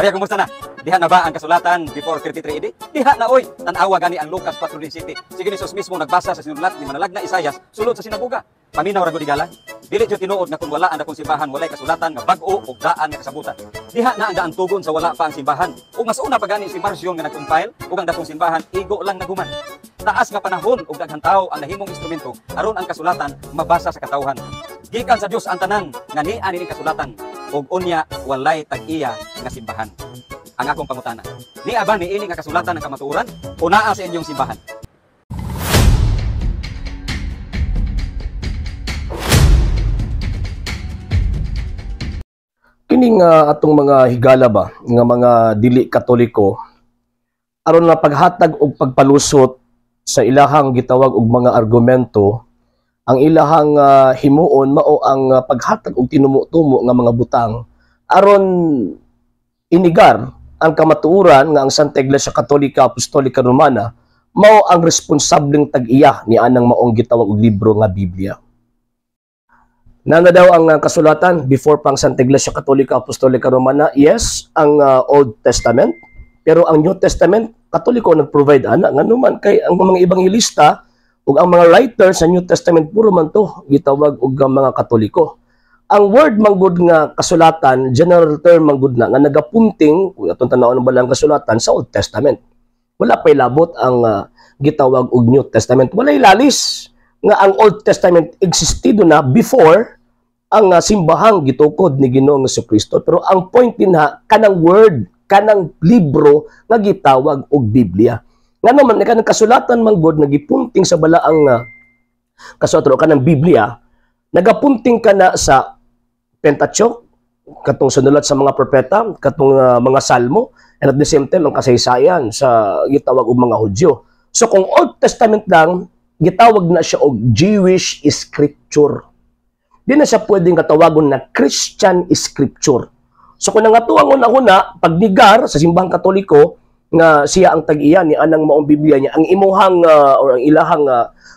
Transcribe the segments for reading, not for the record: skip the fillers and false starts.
Kuya, kumusta na? Diha na ba ang kasulatan before 33 AD? Diha na oy. Tanawa gani ang Lucas 4:17. Si Jesus mismo nagbasa sa sinulat ni manalag na Isaias sulod sa sinagoga. Paminaw ra gud igala. Dili jud tinuod nga kung wala ang dakong simbahan walay kasulatan nga bag-o ug daan nga kasabutan. Diha na ang daan tugon sa wala pa ang simbahan. Ug mas una pa gani si Marcion nga nag-compile ug ang dakong simbahan igo lang naguman. Taas nga panahon ug daghang tawo ang nahimong instrumento aron ang kasulatan mabasa sa katawhan. Gikan sa Dios ang tanan nga ni ani kasulatan ug unya walay tag-iya nga simbahan. Ang akong pangutana, ni aba ni ini nga kasulatan ng kamatuoran o naa sa inyong simbahan? Kining atong mga higala ba nga mga dili katoliko aron na paghatag og pagpalusot sa ilahang gitawag og mga argumento, ang ilahang himuon mao ang paghatag og tinumo-tumo nga mga butang aron inigar ang kamatuoran nga ang Santa Iglesia Katolika Apostolika Romana mao ang responsableng tag-iya ni anang maong gitawag og libro nga Biblia. Nana daw ang kasulatan before pang Santa Iglesia Katolika Apostolika Romana? Yes, ang Old Testament. Pero ang New Testament, Katoliko nag-provide ana nga naman kay ang mga ebanghelista ug ang mga writers sa New Testament puro man to gitawag og mga Katoliko. Ang word manggod nga kasulatan, general term manggod na nga nagapunting kung atong tan-awon ba lang kasulatan sa Old Testament. Wala pay labot ang gitawag og New Testament. Walay lalis nga ang Old Testament existido na before ang simbahang gitukod ni Ginoong Jesucristo. Pero ang point din kanang word, kanang libro nga gitawag og Biblia. Nga naman kanang kasulatan manggod nagipunting sa balaang kasulatan kanang Biblia, nagapunting kana sa Pentateuch, katong sinulat sa mga propeta, katong mga salmo, and at the same time ang kasaysayan sa gitawag og mga Hudyo. So kung Old Testament lang, gitawag na siya og Jewish scripture. Di na siya pwedeng katawagon na Christian scripture. So kung nangatuang una-una, pagnigar sa simbahang Katoliko, nga siya ang tag-iya ni anang maong Biblia niya, ang imuhang or ang ilahang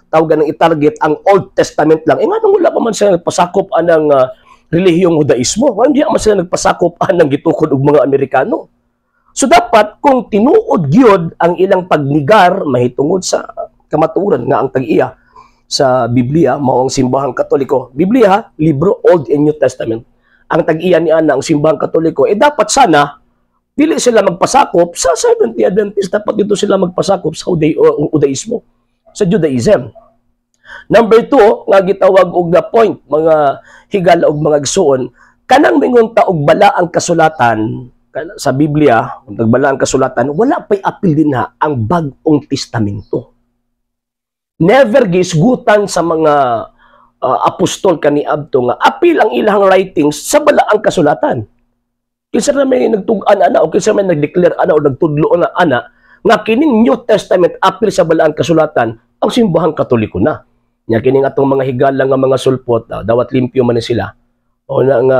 tawagan ng itarget ang Old Testament lang. Nga nung wala pa man siya nagpasakop anang relihiyong Judaismo. Hindi man sila nagpasakop anang gitukod og mga Amerikano. So dapat kung tinuod gyud ang ilang pagnigar mahitungod sa kamatuoran nga ang tag-iya sa Biblia mao ang simbahang Katoliko. Biblia, libro Old and New Testament. Ang tag-iya ni ana ang simbahang Katoliko dapat sana dili sila magpasakop sa Seventh-day Adventist, dapat dito sila magpasakop sa Judaismo, sa Judaism. Number 2, nga gitawag og the point, mga higala og mga igsoon, kanang mingon ta og bala ang kasulatan sa Biblia, kung nagbala ang kasulatan, wala pa'y apil din ang Bagong Testamento. Never gisgutan sa mga apostol kaniadto nga apil ang ilang writings sa bala ang kasulatan. Kinsa na may nagtug-an ana o kinsa may nagdeclare ana o nagtudlo na ana nga kining New Testament apil sa bala ang kasulatan ang simbahang Katoliko na. Nya kining atong mga higala nga mga sulpot, dawat limpyo man sila. O na nga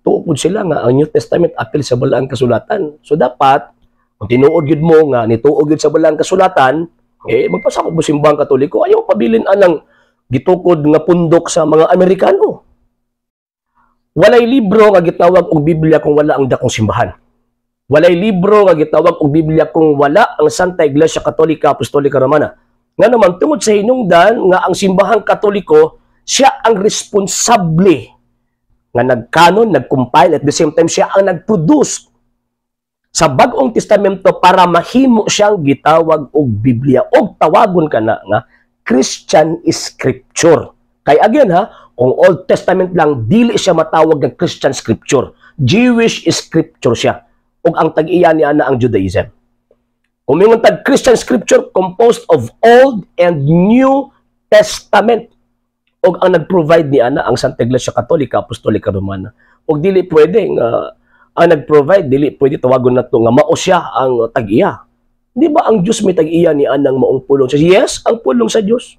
tuupod sila nga ang New Testament apil sa balaang kasulatan. So dapat kung tinuod gyud mo nga nituod gyud sa balaang kasulatan, magpasakop mo simbahang Katoliko, ayaw pabilin anang gitukod nga pundok sa mga Amerikano. Walay libro nga gitawag og Biblia kung wala ang dakong simbahan. Walay libro nga gitawag og Biblia kung wala ang Santa Iglesia Katolika Apostolika Romana. Nga naman, tungod sa hinungdan nga ang simbahang Katoliko, siya ang responsable nga nagkanon, nagcompile, at the same time siya ang nagproduce sa Bagong Testamento para mahimo siyang gitawag og Biblia o tawagon ka na nga Christian Scripture. Kaya again kung Old Testament lang, dili siya matawag ng Christian Scripture. Jewish Scripture siya. O ang tag-iya ni ana ang Judaism. Kung mingon tag Christian Scripture composed of Old and New Testament. O ang nag-provide ni ana ang Santa Iglesia Katolika Apostolika Romana. O dili pwede ang nag-provide, dili pwede tawagon na ito nga mao siya ang tag-iya. Di ba ang Diyos may tag-iya ni anang maong pulong sa yes, ang pulong sa Diyos.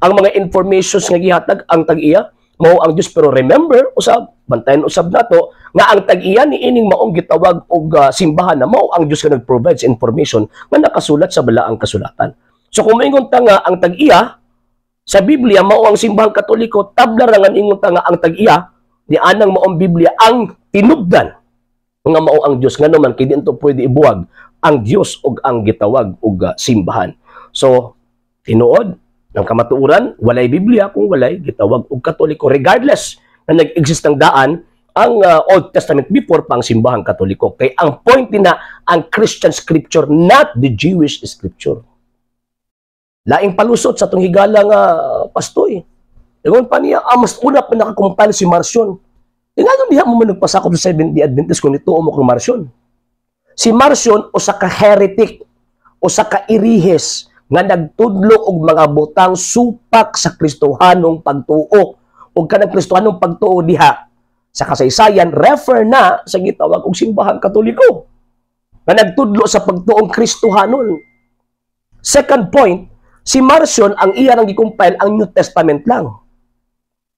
Ang mga informations nga gihatag ang tag-iya mao ang Diyos, pero remember usab bantayan usab nato nga ang tag-iya ni ining maong gitawag og simbahan na mao ang Diyos nga nag-provide sa information nga nakasulat sa balaang kasulatan. So kung maingon ta nga ang tag-iya sa Biblia mao ang simbahang Katoliko, tabla ra nga ingon ta nga ang tag-iya ni anang maong Biblia ang tinubdan nga mao ang Dios nga naman kay diinto pwede ibuwag ang Dios ug ang gitawag og simbahan. So tinuod ng kamatuoran walay Biblia kung walay gitawag og Katoliko, regardless na nag-exist ng daan ang Old Testament before pa ang simbahang Katoliko. Kay ang point din na ang Christian scripture, not the Jewish scripture. Laing palusot sa itong higala nga pastoy. Ingon pa niya, mas una pa nakakumpile si Marcion. Nga diha mo nagpasakop sa Seventh-day Adventist kung ito mo kung Marcion. Si Marcion o sa ka-heretic o sa ka-irihes nga nagtudlo og mga butang supak sa Kristohanong pagtuo o kanang Kristohanong pagtuo diha sa kasaysayan, refer na sa gitawag og simbahang Katoliko nga nagtudlo sa pagtuong Kristohanon. Second point, si Marcion ang iya nang gikumpile ang New Testament lang.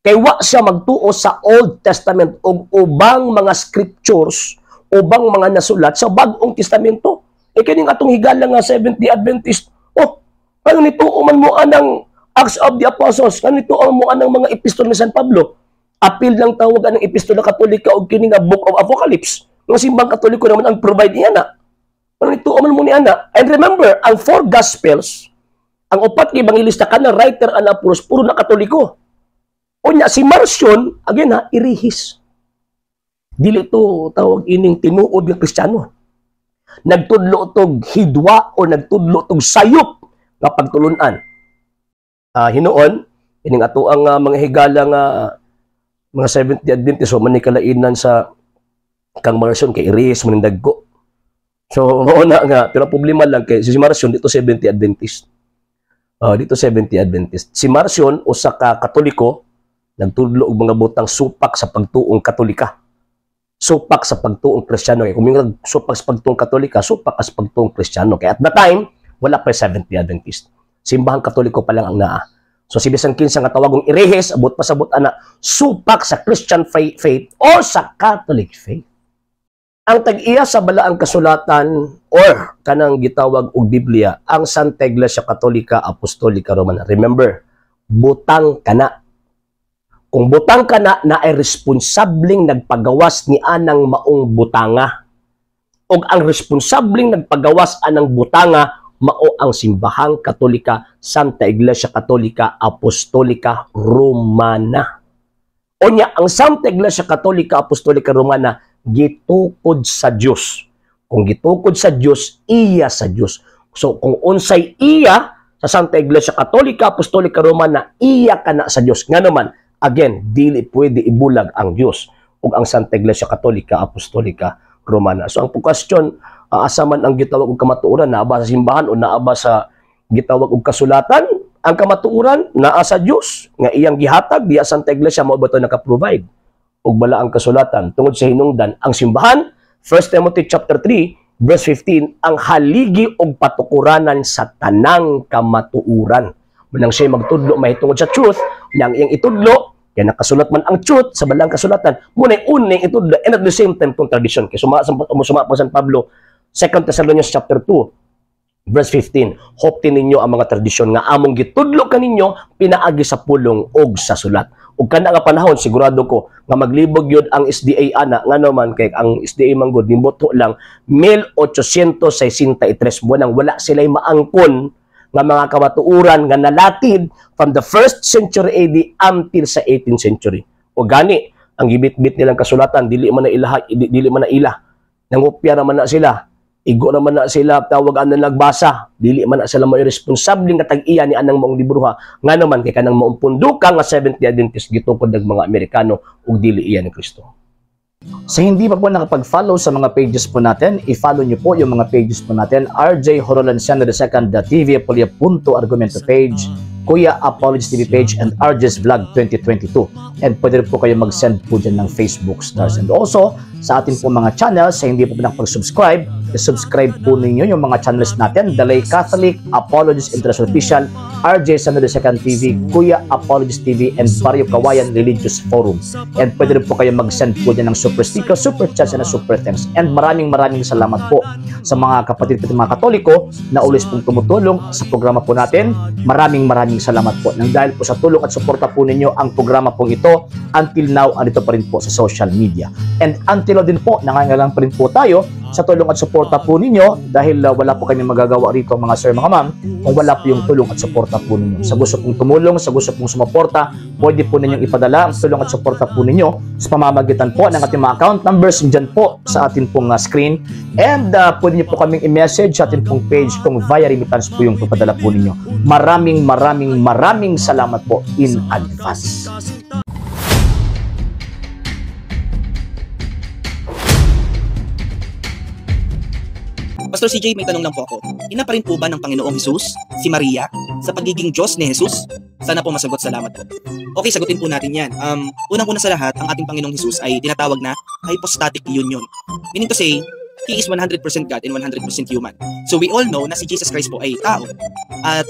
Kay wa siya magtuo sa Old Testament o ubang mga scriptures, ubang mga nasulat sa Bagong Testamento. E kining atong higala nga Seventh-day Adventist, ano nito man mo anang Acts of the Apostles, ano nito mo anang mga epistol ni San Pablo, apil lang tawag ang epistola Katolika o kini nga Book of Apocalypse. Ng simbang Katoliko naman ang provide niya na. Ano nito man mo ni ana. And remember, ang 4 Gospels, ang 4 kay ebanghilista kanang writer ana puros puro na Katoliko. Unya si Marcion, again ha, irihis. Dili to tawag ining tinuod nga Kristiyano. Nagtudlo tog hidwa o nagtudlo tog sayop nga pagtulunan. Hinuon, ining ato ang mga higala nga mga Seventh-day Adventist o manikalainan sa kang Marcion kay irihis man dagko. So na nga, pero problema lang kay si Marcion dito Seventh-day Adventist. Dito Seventh-day Adventist. Si Marcion usa ka Katoliko nagtudlo og mga butang supak sa pagtuong Katolika. Supak sa pagtuong Kristiyano. Kung may supak sa pagtuong Katolika, supak sa pagtuong Kristiyano. Kaya at the time, wala pa 70 Adventist. Simbahang Katoliko pa lang ang naa. So si bisan kinsa nga tawagong irehes, abot pasabot ana, supak sa Christian faith o sa Catholic faith. Ang tag-iya sa balaang kasulatan or kanang gitawag og Biblia, ang Santa Iglesia Katolika Apostolika Romana. Remember, butang kana. Kung butang ka na ay responsabling nagpagawas ni anang maong butanga. O ang responsabling nagpagawas anang butanga, mao ang simbahang Katolika, Santa Iglesia Katolika Apostolika Romana. O niya, ang Santa Iglesia Katolika Apostolika Romana, gitukod sa Diyos. Kung gitukod sa Diyos, iya sa Diyos. So kung unsay iya sa Santa Iglesia Katolika Apostolika Romana, iya ka na sa Diyos. Nga naman, again, dili pwede ibulag ang Diyos o ang Santa Iglesia Katolika Apostolika Romana. So ang question, asa man ang gitawag og kamatuoran, naaba sa simbahan o naaba sa gitawag og kasulatan? Ang kamatuoran naa sa Dios nga iyang gihatag diya Santa Iglesia mao ba to naka-provide og bala ang kasulatan tungod sa hinungdan ang simbahan. 1 Timothy chapter 3 verse 15, ang haligi og patukuranan sa tanang kamatuoran. Manang siya magtudlo mahitungod sa truth, yang iyang itudlo kaya nakasulat man ang truth sa balang kasulatan, muna uning itudlo and at the same time itong tradition. Kaya suma pa San Pablo, 2 Thessalonians chapter 2, verse 15, hoptin ninyo ang mga tradisyon nga among gitudlo kaninyo, pinaagi sa pulong og sa sulat. Ug kana nga panahon, sigurado ko, nga maglibog yun ang SDA ana, nga naman, kay ang SDA manggod, nimboto lang, 1863, buwan wala sila'y maangkon nga mga kamatuuran nga nalatid from the 1st century AD until sa 18th century. O gani, ang gibit-bit nilang kasulatan, dili man na ila. Nangupya naman na sila. Igo naman na sila, tawagan na nagbasa. Dili man na sila may responsabling katag-iya ni anang maong libruha. Nga naman, kay kanang maong punduka nga Seventh-day Adventist gitukod ng mga Amerikano ug dili iya ni Kristo. Sa hindi pa po nakapag-follow sa mga pages po natin, i-follow nyo po yung mga pages po natin, RJ Horolanciano II, TV Apolia Punto Argumento page, Kuya Apologist TV page, and RJ's Vlog 2022. And pwede rin po kayo mag-send po dyan ng Facebook stars. And also, sa atin po mga channels, sa hindi po nakapag-subscribe, i-subscribe po ninyo yung mga channels natin, Dalay Catholic, Apologist International Official, RJ Sano II TV, Kuya Apologist TV, and Barrio Kawayan Religious Forum. And pwede rin po kayo mag-send po dyan ng super sticker, super chats, and super thanks. And maraming salamat po sa mga kapatid at mga Katoliko na ulis pong tumutulong sa programa po natin. Maraming salamat po. Nang dahil po sa tulong at suporta po ninyo, ang programa pong ito, until now, andito pa rin po sa social media. And until until din po, nangangailangan pa rin po tayo sa tulong at suporta po ninyo dahil wala po kami magagawa rito mga sir, mga ma'am, kung wala po yung tulong at suporta po ninyo. Sa gusto pong tumulong, sa gusto pong sumuporta, pwede po ninyong ipadala ang tulong at suporta po ninyo sa pamamagitan po ng ating mga account numbers dyan po sa ating pong screen. And pwede nyo po kaming i-message sa ating pong page kung via remittance po yung papadala po ninyo. Maraming salamat po in advance. Pastor CJ, may tanong lang po ako. Ina pa rin po ba ng Panginoong Jesus, si Maria, sa pagiging Diyos ni Jesus? Sana po masagot, salamat po. Okay, sagutin po natin yan. Unang-una sa lahat, ang ating Panginoong Jesus ay tinatawag na hypostatic union. Meaning to say, He is 100% God and 100% human. So we all know na si Jesus Christ po ay tao. At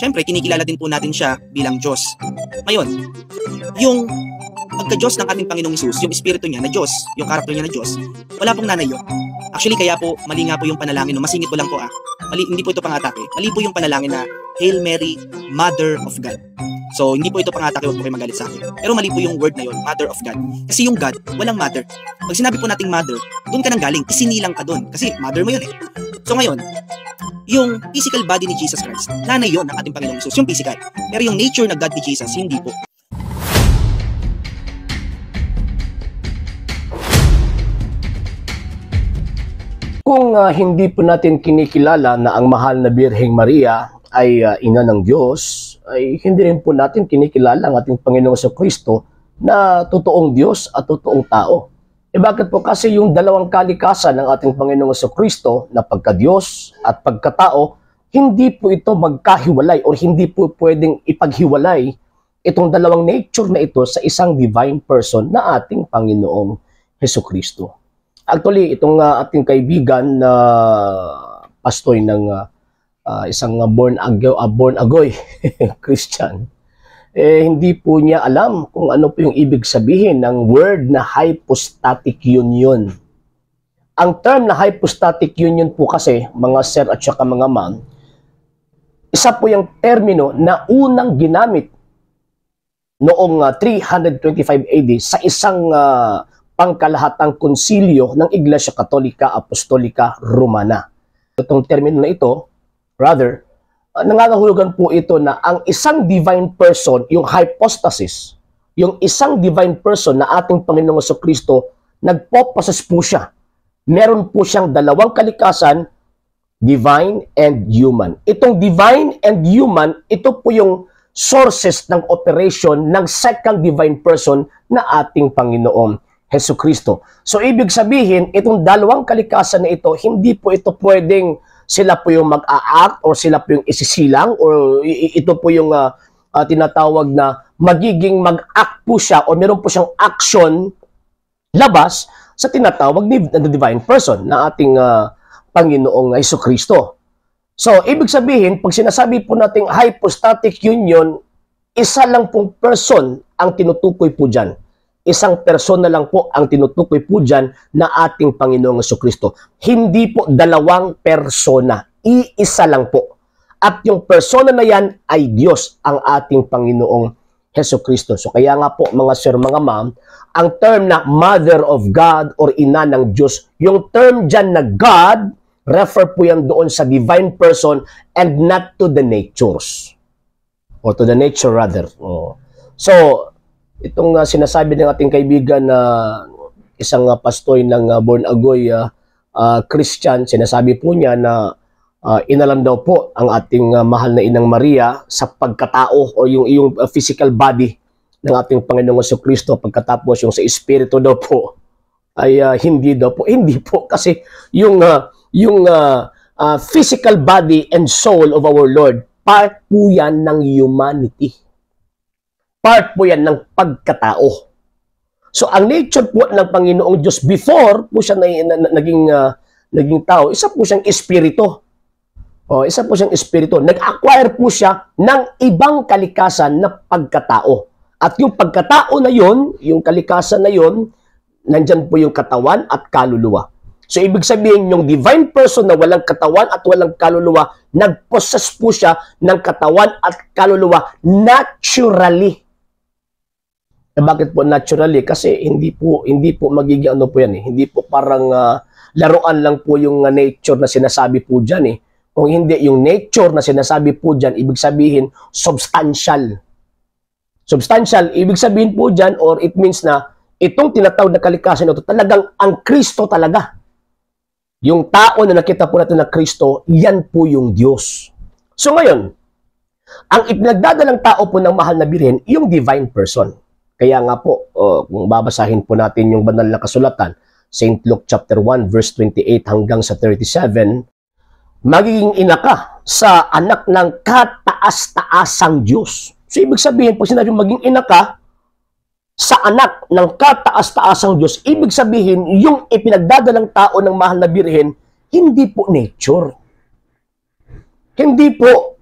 syempre, kinikilala din po natin siya bilang Diyos. Ngayon, yung pagka-Diyos ng ating Panginoong Jesus, yung espiritu niya na Diyos, yung karakter niya na Diyos, wala pong nanay yun. Actually, kaya po, mali nga po yung panalangin, no? Masingit ko lang po mali, hindi po ito pangatake. Mali po yung panalangin na Hail Mary, Mother of God. So, hindi po ito pangatake, huwag po kayo magalit sa akin. Pero mali po yung word na yun, Mother of God. Kasi yung God, walang mother. Pag sinabi po nating mother, doon ka nang galing, isinilang ka doon. Kasi mother mo yun eh. So ngayon, yung physical body ni Jesus Christ, nanay yun ng ating Panginoong Jesus, yung physical. Pero yung nature na God ni Jesus, hindi po. Kung hindi po natin kinikilala na ang mahal na Birheng Maria ay ina ng Diyos, ay hindi rin po natin kinikilala ang ating Panginoong Jesucristo na totoong Diyos at totoong tao. Bakit po? Kasi yung dalawang kalikasan ng ating Panginoong Jesucristo na pagka-Diyos at pagkatao, hindi po ito magkahiwalay o hindi po pwedeng ipaghiwalay itong dalawang nature na ito sa isang divine person na ating Panginoong Jesucristo. Actually, itong ating kaibigan na pastoy ng isang born agoy Christian, hindi po niya alam kung ano po yung ibig sabihin ng word na hypostatic union. Ang term na hypostatic union po kasi, mga sir at saka mga ma'am, isa po yung termino na unang ginamit noong 325 AD sa isang pangkalahatang konsilyo ng Iglesia Katolika Apostolika Romana. Itong termino na ito, rather, nangangahulugan po ito na ang isang divine person, yung hypostasis, yung isang divine person na ating Panginoong Jesucristo, nagpopossess po siya. Meron po siyang dalawang kalikasan, divine and human. Itong divine and human, ito po yung sources ng operation ng second divine person na ating Panginoong Jesucristo. So, ibig sabihin, itong dalawang kalikasan na ito, hindi po ito pwedeng sila po yung mag-a-act or sila po yung isisilang or ito po yung tinatawag na magiging mag-act po siya o meron po siyang action labas sa tinatawag na divine person na ating Panginoong Jesucristo. So, ibig sabihin, pag sinasabi po nating hypostatic union, isa lang pong person ang tinutukoy po dyan. Isang persona lang po ang tinutukoy po dyan na ating Panginoong Jesucristo. Hindi po dalawang persona. Iisa lang po. At yung persona na yan ay Diyos, ang ating Panginoong Jesucristo. So kaya nga po mga sir, mga ma'am, ang term na Mother of God or Ina ng Diyos, yung term dyan na God, refer po yan doon sa divine person and not to the natures. Or to the nature rather. So, itong sinasabi ng ating kaibigan na isang pastoy ng born agoy Christian, sinasabi po niya na inalam daw po ang ating mahal na Inang Maria sa pagkatao o yung physical body ng ating Panginoong Jesucristo, pagkatapos yung sa espiritu daw po ay hindi daw po. Hindi po kasi yung physical body and soul of our Lord, part po yan ng humanity. Part po yan ng pagkatao. So, ang nature po ng Panginoong Diyos before po siya naging tao, isa po siyang espiritu. Isa po siyang espiritu. Nag-acquire po siya ng ibang kalikasan na pagkatao. At yung pagkatao na yon, yung kalikasan na yon, nandyan po yung katawan at kaluluwa. So, ibig sabihin, yung divine person na walang katawan at walang kaluluwa, nag-possess po siya ng katawan at kaluluwa naturally. Bakit po naturally? Kasi hindi po magiging ano po yan eh. Hindi po parang laruan lang po yung nature na sinasabi po diyan eh. Kung hindi yung nature na sinasabi po diyan, ibig sabihin substantial. Substantial, ibig sabihin po diyan, or it means na itong tinatawag na kalikasan ito talagang ang Kristo talaga. Yung tao na nakita po natin na Kristo, yan po yung Diyos. So ngayon, ang ipinagdadalang tao po ng mahal na birhen, yung divine person. Kaya nga po, kung babasahin po natin yung banal na kasulatan, St. Luke chapter 1 verse 28 hanggang sa 37, magiging ina ka sa anak ng kataas-taasang Diyos. So ibig sabihin, pag sinabi maging ina ka sa anak ng kataas-taasang Diyos, ibig sabihin, yung ipinagdadalang tao ng mahal na birhen, hindi po nature. Hindi po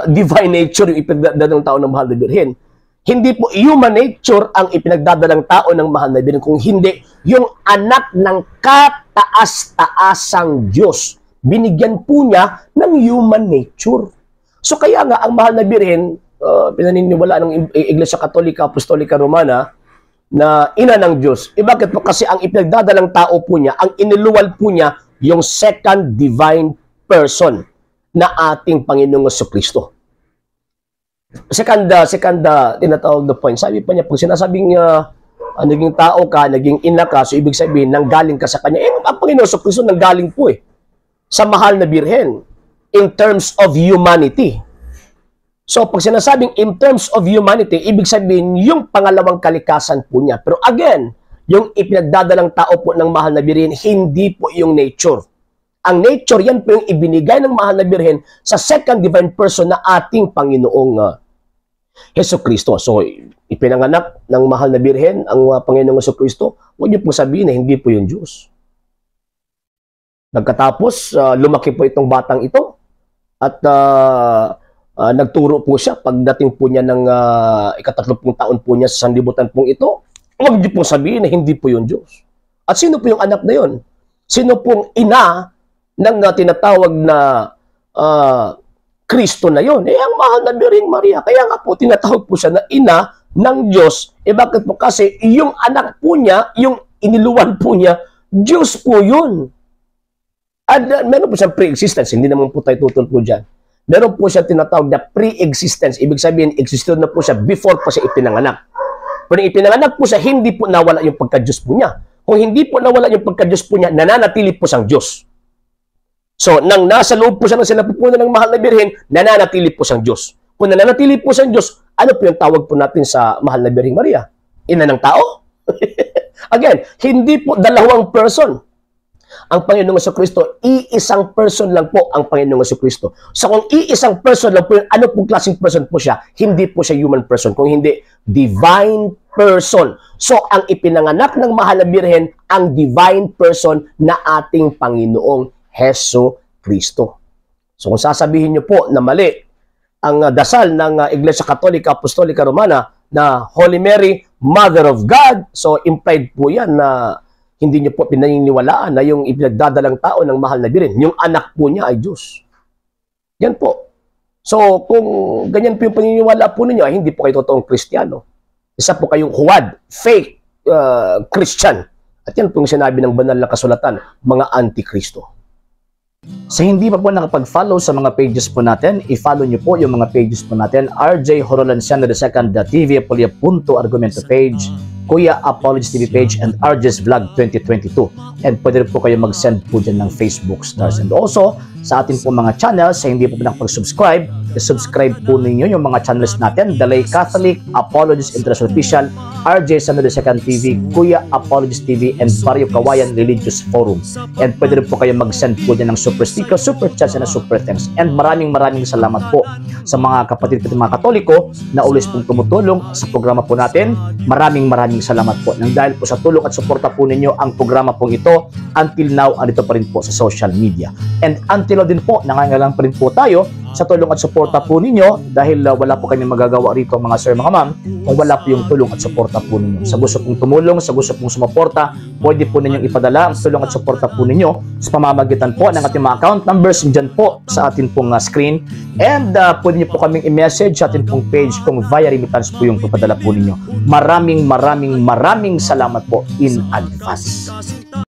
divine nature yung ipinagdadalang tao ng mahal na birhen. Hindi po human nature ang ipinagdadalang tao ng mahal na birhen, kung hindi yung anak ng kataas-taasang Diyos. Binigyan po niya ng human nature. So kaya nga ang mahal na birhen, pinaniniwala ng Iglesia Katolika, Apostolika Romana, na ina ng Diyos. Bakit po? Kasi ang ipinagdadalang tao po niya, ang iniluwal po niya, yung second divine person na ating Panginoong Jesucristo. Second, tinatawag na point. Sabi pa niya, pag sinasabing naging tao ka, naging ina ka, so ibig sabihin, nanggaling ka sa Kanya. Ang Panginoong Jesucristo nanggaling po sa mahal na birhen in terms of humanity. So, pag sinasabing in terms of humanity, ibig sabihin, yung pangalawang kalikasan po niya. Pero again, yung ipinagdadalang tao po ng mahal na birhen, hindi po yung nature. Ang nature, yan po yung ibinigay ng mahal na birhen sa second divine person na ating Panginoong Jesucristo. So, ipinanganak ng mahal na birhen ang Panginoong Jesucristo, huwag niyo po sabihin na hindi po yung Diyos. Nagkatapos, lumaki po itong batang ito at nagturo po siya pagdating po niya ng ika-30 taon po niya sa sanlibutan pong ito. Huwag niyo po sabihin na hindi po yung Diyos. At sino po yung anak na yun? Sino pong ina ng tinatawag na Kristo na yon? Ang mahal na Birheng Maria. Kaya nga po, tinatawag po siya na ina ng Diyos. Bakit po? Kasi yung anak po niya, yung iniluwan po niya, Diyos po yun. At meron po siyang pre-existence. Hindi naman po tayo tutol po dyan. Meron po siya tinatawag na pre-existence. Ibig sabihin, existed na po siya before po siya ipinanganak. Pero ipinanganak po siya, hindi po nawala yung pagka-Diyos po niya. Kung hindi po nawala yung pagka-Diyos po niya, nananatili po siyang Diyos. So, nang nasa loob po siya ng sinapupunan ng mahal na birhen, nananatili po siyang Diyos. Kung nananatili po siyang Diyos, ano po yung tawag po natin sa mahal na Birheng Maria? Ina ng tao? Again, hindi po dalawang person. Ang Panginoong Jesucristo, iisang person lang po ang Panginoong Jesucristo. So kung iisang person lang po, ano pong klaseng person po siya? Hindi po siya human person, kung hindi divine person. So ang ipinanganak ng mahal na birhen, ang divine person na ating Panginoong Jesucristo. So kung sasabihin niyo po na mali ang dasal ng Iglesia Katolika Apostolika Romana na Holy Mary, Mother of God, so implied po yan na hindi niyo po pinaniniwalaan na yung ipinagdadalang tao ng mahal na birhen, yung anak po niya ay Diyos. Yan po. So kung ganyan po yung paniniwala po ninyo, ay hindi po kayo totoong Kristiyano. Isa po kayong huwad, fake Christian. At yan po yung sinabi ng banal na kasulatan, mga antikristo. Sa hindi pa po nakapag-follow sa mga pages po natin, i-follow nyo po yung mga pages po natin, RJ Horolanciano II, TV Apolia Punto Argumento page, Kuya Apologist TV page, and RJ's Vlog 2022. And pwede rin po kayo mag-send po dyan ng Facebook stars. And also, sa ating po mga channels, sa hindi po nakapag-subscribe, i-subscribe po ninyo yung mga channels natin, The Lay Catholic, Apologist International Official, RJ Sano II TV, Kuya Apologist TV, and Barrio Kawayan Religious Forum. And pwede rin po kayo mag-send po dyan ng super sticker, super chats, and super thanks. And maraming salamat po sa mga kapatid ko mga Katoliko na always pong tumutulong sa programa po natin. Maraming salamat po. Nang dahil po sa tulong at suporta po ninyo, ang programa pong ito until now, andito pa rin po sa social media. And until until din po, nangangailangan pa rin po tayo sa tulong at suporta po ninyo dahil wala po kami magagawa rito mga sir, mga ma'am, kung wala po yung tulong at suporta po ninyo. Sa gusto pong tumulong, sa gusto pong sumuporta, pwede po ninyong ipadala ang tulong at suporta po ninyo sa pamamagitan po ng ating mga account numbers dyan po sa ating pong screen. And pwede nyo po kaming i-message sa ating pong page kung via remittance po yung papadala po ninyo. Maraming salamat po in advance.